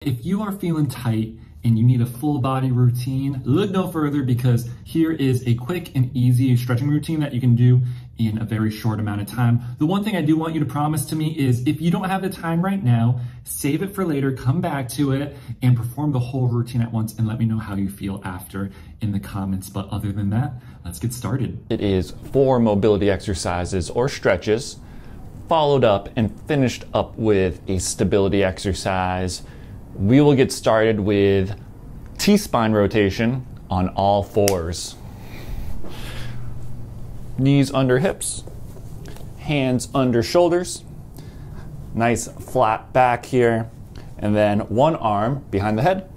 If you are feeling tight and you need a full body routine, look no further because here is a quick and easy stretching routine that you can do in a very short amount of time. The one thing I do want you to promise to me is if you don't have the time right now, save it for later, come back to it and perform the whole routine at once and let me know how you feel after in the comments. But other than that, let's get started. It is 4 mobility exercises or stretches, followed up and finished up with a stability exercise. We will get started with T-spine rotation on all 4s. Knees under hips, hands under shoulders, nice flat back here, and then one arm behind the head,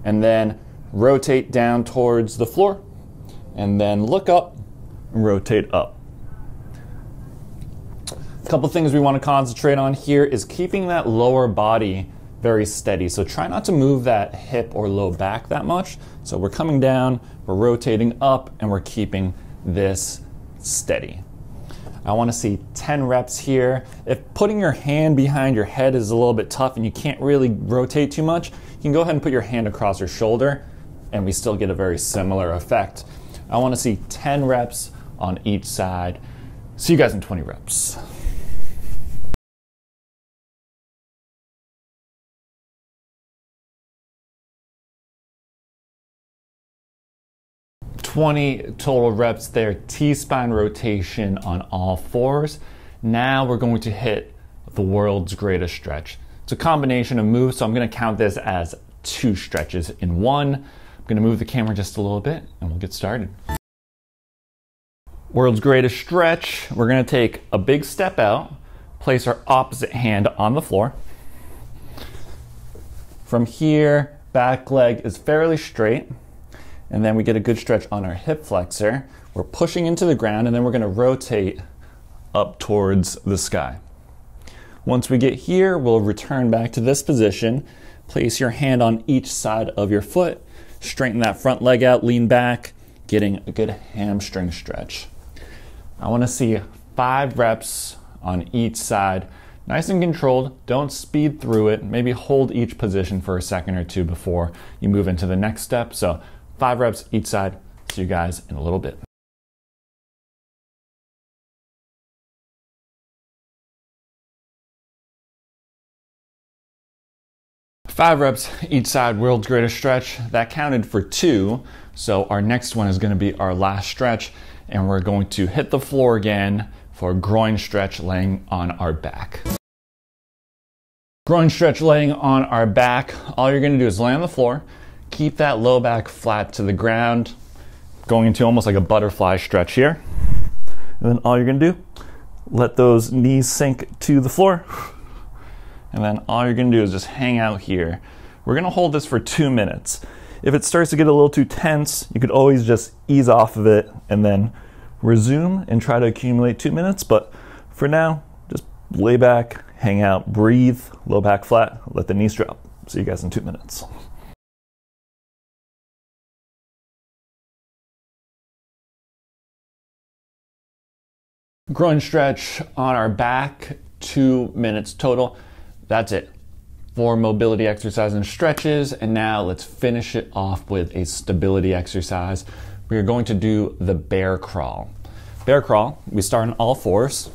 and then rotate down towards the floor, and then look up and rotate up. A couple things we want to concentrate on here is keeping that lower body very steady. So try not to move that hip or low back that much. So we're coming down, we're rotating up, and we're keeping this steady. I want to see 10 reps here. If putting your hand behind your head is a little bit tough and you can't really rotate too much, you can go ahead and put your hand across your shoulder and we still get a very similar effect. I want to see 10 reps on each side. See you guys in 20 reps. $20 total reps there, T-spine rotation on all 4s. Now we're going to hit the world's greatest stretch. It's a combination of moves, so I'm going to count this as 2 stretches in one. I'm going to move the camera just a little bit and we'll get started. World's greatest stretch. We're going to take a big step out, place our opposite hand on the floor. From here, back leg is fairly straight. And then we get a good stretch on our hip flexor. We're pushing into the ground and then we're gonna rotate up towards the sky. Once we get here, we'll return back to this position. Place your hand on each side of your foot. Straighten that front leg out, lean back, getting a good hamstring stretch. I wanna see 5 reps on each side. Nice and controlled, don't speed through it. Maybe hold each position for a second or two before you move into the next step. So 5 reps each side. See you guys in a little bit. Five reps each side, world's greatest stretch. That counted for 2. So our next one is going to be our last stretch, and we're going to hit the floor again for a groin stretch laying on our back. Groin stretch laying on our back. All you're going to do is lay on the floor. Keep that low back flat to the ground, going into almost like a butterfly stretch here. And then all you're gonna do, let those knees sink to the floor. And then all you're gonna do is just hang out here. We're gonna hold this for 2 minutes. If it starts to get a little too tense, you could always just ease off of it and then resume and try to accumulate 2 minutes. But for now, just lay back, hang out, breathe, low back flat, let the knees drop. See you guys in 2 minutes. Groin stretch on our back, 2 minutes total. That's it. 4 mobility exercises and stretches, and now let's finish it off with a stability exercise. We are going to do the bear crawl. Bear crawl, we start on all 4s.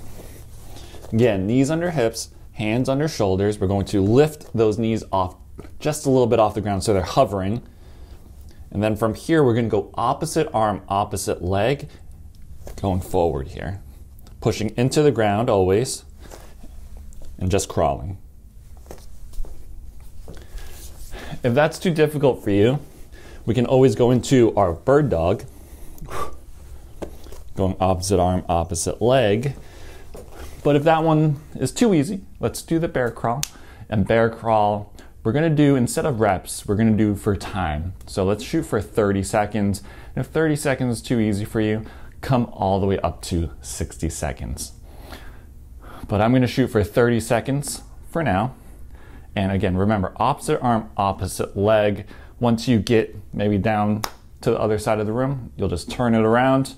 Again, knees under hips, hands under shoulders. We're going to lift those knees off just a little bit off the ground so they're hovering. And then from here, we're going to go opposite arm, opposite leg, going forward here. Pushing into the ground always, and just crawling. If that's too difficult for you, we can always go into our bird dog, going opposite arm, opposite leg. But if that one is too easy, let's do the bear crawl. And bear crawl, we're gonna do, instead of reps, we're gonna do for time. So let's shoot for 30 seconds. And if 30 seconds is too easy for you, come all the way up to 60 seconds. But I'm gonna shoot for 30 seconds for now. And again, remember, opposite arm, opposite leg. Once you get maybe down to the other side of the room, you'll just turn it around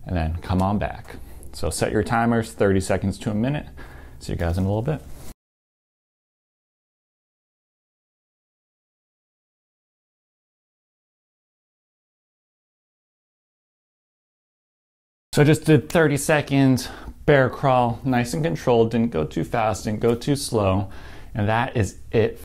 and then come on back. So set your timers, 30 seconds to a minute. See you guys in a little bit. So I just did 30 seconds bear crawl, nice and controlled, didn't go too fast, didn't go too slow. And that is it